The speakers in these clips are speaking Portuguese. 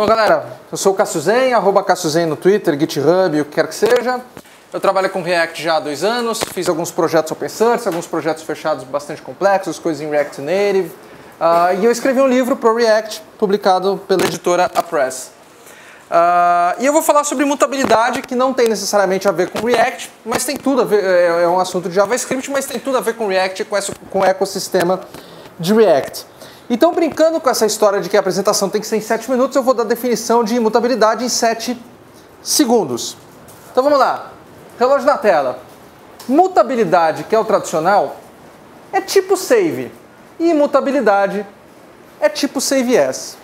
Bom, galera, eu sou o Cássio Zen, @CássioZen no Twitter, GitHub, o que quer que seja. Eu trabalho com React já há 2 anos, fiz alguns projetos open source, alguns projetos fechados bastante complexos, coisas em React Native. E eu escrevi um livro para o React, publicado pela editora Apress. E eu vou falar sobre mutabilidade, que não tem necessariamente a ver com React, mas tem tudo a ver, é um assunto de JavaScript, mas tem tudo a ver com React e com o ecossistema de React. Então, brincando com essa história de que a apresentação tem que ser em 7 minutos, eu vou dar a definição de imutabilidade em 7 segundos. Então vamos lá. Relógio na tela. Mutabilidade, que é o tradicional, é tipo save. E imutabilidade é tipo save as.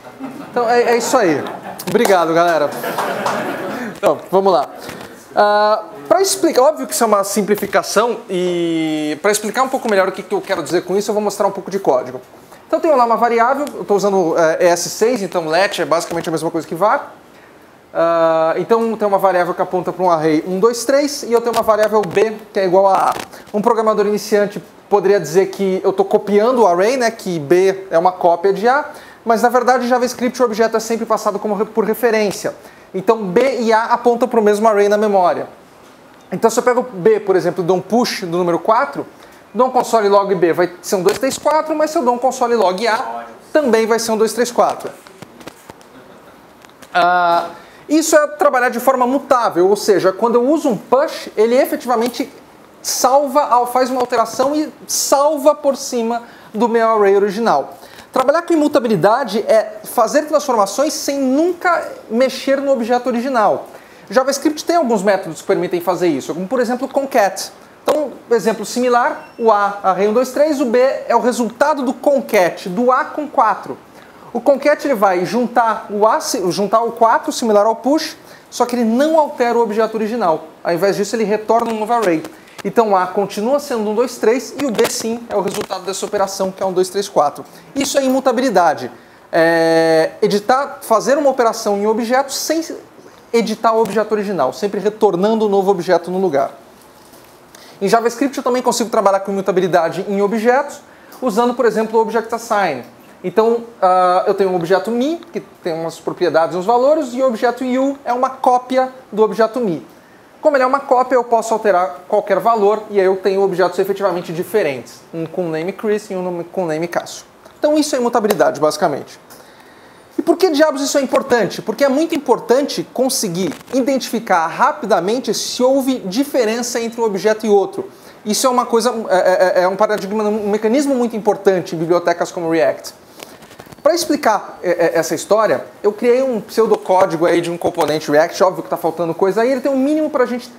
Então é isso aí. Obrigado, galera. Então, vamos lá. Para explicar, óbvio que isso é uma simplificação, e para explicar um pouco melhor o que eu quero dizer com isso, eu vou mostrar um pouco de código. Então eu tenho lá uma variável, eu estou usando ES6, então let é basicamente a mesma coisa que var. Então tem uma variável que aponta para um array 1, 2, 3, e eu tenho uma variável b que é igual a a. Um programador iniciante poderia dizer que eu estou copiando o array, né, que b é uma cópia de a, mas na verdade em JavaScript o objeto é sempre passado por referência. Então b e a apontam para o mesmo array na memória. Então se eu pego b, por exemplo, e dou um push do número 4, dou um console log b vai ser um 2, 3, 4, mas se eu dou um console log a, também vai ser um 2, 3, 4. Isso é trabalhar de forma mutável, ou seja, quando eu uso um push, ele efetivamente faz uma alteração e salva por cima do meu array original. Trabalhar com imutabilidade é fazer transformações sem nunca mexer no objeto original. JavaScript tem alguns métodos que permitem fazer isso, como por exemplo concat. Então, exemplo similar, o A, array 1, 2, 3, o B é o resultado do concat, do A com 4. O concat ele vai juntar o 4, similar ao push, só que ele não altera o objeto original. Ao invés disso, ele retorna um novo array. Então, o A continua sendo 1, 2, 3 e o B, sim, é o resultado dessa operação, que é 1, 2, 3, 4. Isso é imutabilidade. Fazer uma operação em objeto sem editar o objeto original, sempre retornando um novo objeto no lugar. Em JavaScript eu também consigo trabalhar com imutabilidade em objetos, usando, por exemplo, o Object-Assign. Então, eu tenho um objeto me, que tem umas propriedades e uns valores, e o objeto you é uma cópia do objeto me. Como ele é uma cópia, eu posso alterar qualquer valor, e aí eu tenho objetos efetivamente diferentes. Um com o name Chris e um com o name Cássio. Então isso é imutabilidade, basicamente. E por que diabos isso é importante? Porque é muito importante conseguir identificar rapidamente se houve diferença entre um objeto e outro. Isso é uma coisa, é um paradigma, um mecanismo muito importante em bibliotecas como React. Para explicar essa história, eu criei um pseudocódigo aí de um componente React, óbvio que está faltando coisa aí, ele tem um mínimo para a gente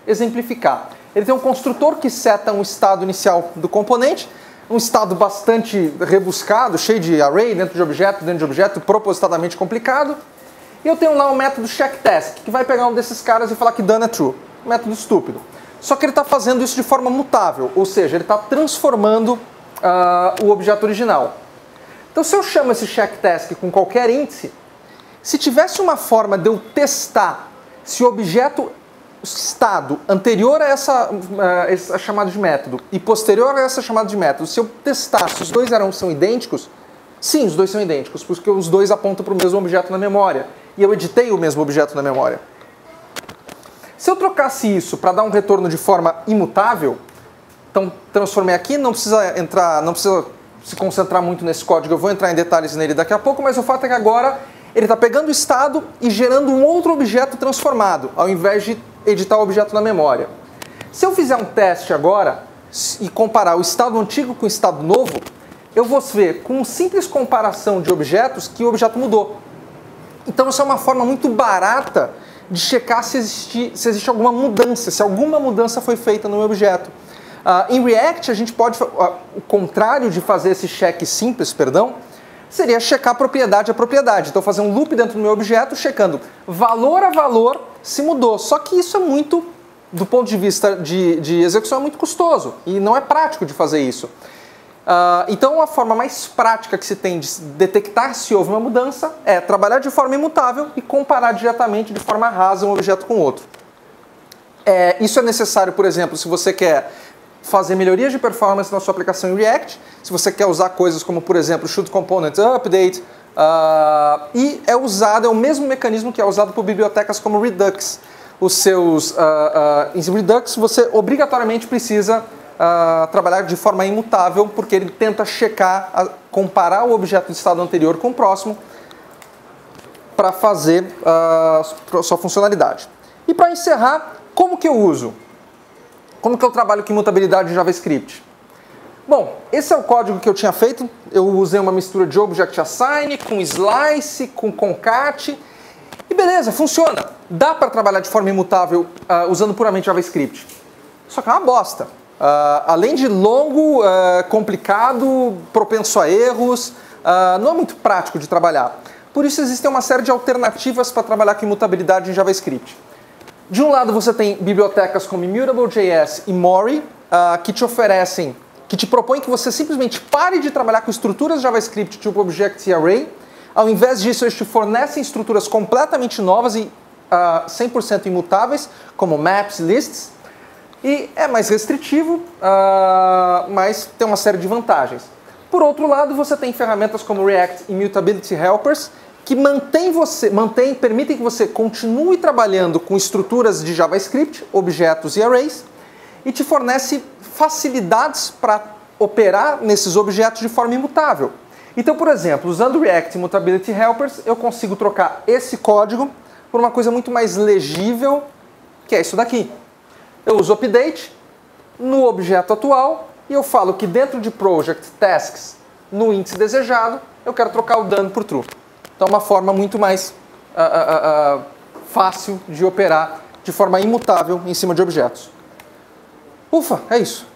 exemplificar. Ele tem um construtor que seta um estado inicial do componente, um estado bastante rebuscado, cheio de array dentro de objeto, propositadamente complicado. E eu tenho lá um método checkTask, que vai pegar um desses caras e falar que done é true. Um método estúpido. Só que ele está fazendo isso de forma mutável, ou seja, ele está transformando o objeto original. Então se eu chamo esse checkTask com qualquer índice, se tivesse uma forma de eu testar se o objeto estado anterior a essa chamada de método e posterior a essa chamada de método, se eu testar se os dois são idênticos, sim, os dois são idênticos, porque os dois apontam para o mesmo objeto na memória, e eu editei o mesmo objeto na memória. Se eu trocasse isso para dar um retorno de forma imutável, então transformei aqui, não precisa se concentrar muito nesse código, eu vou entrar em detalhes nele daqui a pouco, mas o fato é que agora ele está pegando o estado e gerando um outro objeto transformado, ao invés de editar o objeto na memória. Se eu fizer um teste agora e comparar o estado antigo com o estado novo, eu vou ver com uma simples comparação de objetos que o objeto mudou. Então isso é uma forma muito barata de checar se existe alguma mudança, se alguma mudança foi feita no objeto. Em React a gente pode, o contrário de fazer esse check simples, seria checar propriedade a propriedade. Então fazer um loop dentro do meu objeto, checando valor a valor se mudou. Só que isso é muito, do ponto de vista de execução, é muito custoso. E não é prático de fazer isso. Então a forma mais prática que se tem de detectar se houve uma mudança é trabalhar de forma imutável e comparar diretamente de forma rasa um objeto com outro. Isso é necessário, por exemplo, se você quer fazer melhorias de performance na sua aplicação em React, se você quer usar coisas como, por exemplo, should component update, e é usado, é o mesmo mecanismo que é usado por bibliotecas como Redux. Em Redux você obrigatoriamente precisa trabalhar de forma imutável, porque ele tenta checar, comparar o objeto de estado anterior com o próximo para fazer sua funcionalidade. E para encerrar, como que eu uso? Como que eu trabalho com imutabilidade em JavaScript? Bom, esse é o código que eu tinha feito. Eu usei uma mistura de Object Assign, com Slice, com Concat. E beleza, funciona. Dá para trabalhar de forma imutável usando puramente JavaScript. Só que é uma bosta. Além de longo, complicado, propenso a erros, não é muito prático de trabalhar. Por isso existem uma série de alternativas para trabalhar com imutabilidade em JavaScript. De um lado você tem bibliotecas como Immutable.js e Mori, que te oferecem, que te propõem que você simplesmente pare de trabalhar com estruturas JavaScript tipo Object e Array. Ao invés disso, eles te fornecem estruturas completamente novas e 100% imutáveis, como maps, lists. E é mais restritivo, mas tem uma série de vantagens. Por outro lado, você tem ferramentas como React Immutability Helpers, que permitem que você continue trabalhando com estruturas de JavaScript, objetos e arrays, e te fornece facilidades para operar nesses objetos de forma imutável. Então, por exemplo, usando React Immutability Helpers, eu consigo trocar esse código por uma coisa muito mais legível, que é isso daqui. Eu uso update no objeto atual e eu falo que dentro de project tasks, no índice desejado, eu quero trocar o done por true. Então é uma forma muito mais fácil de operar de forma imutável em cima de objetos. Ufa, é isso.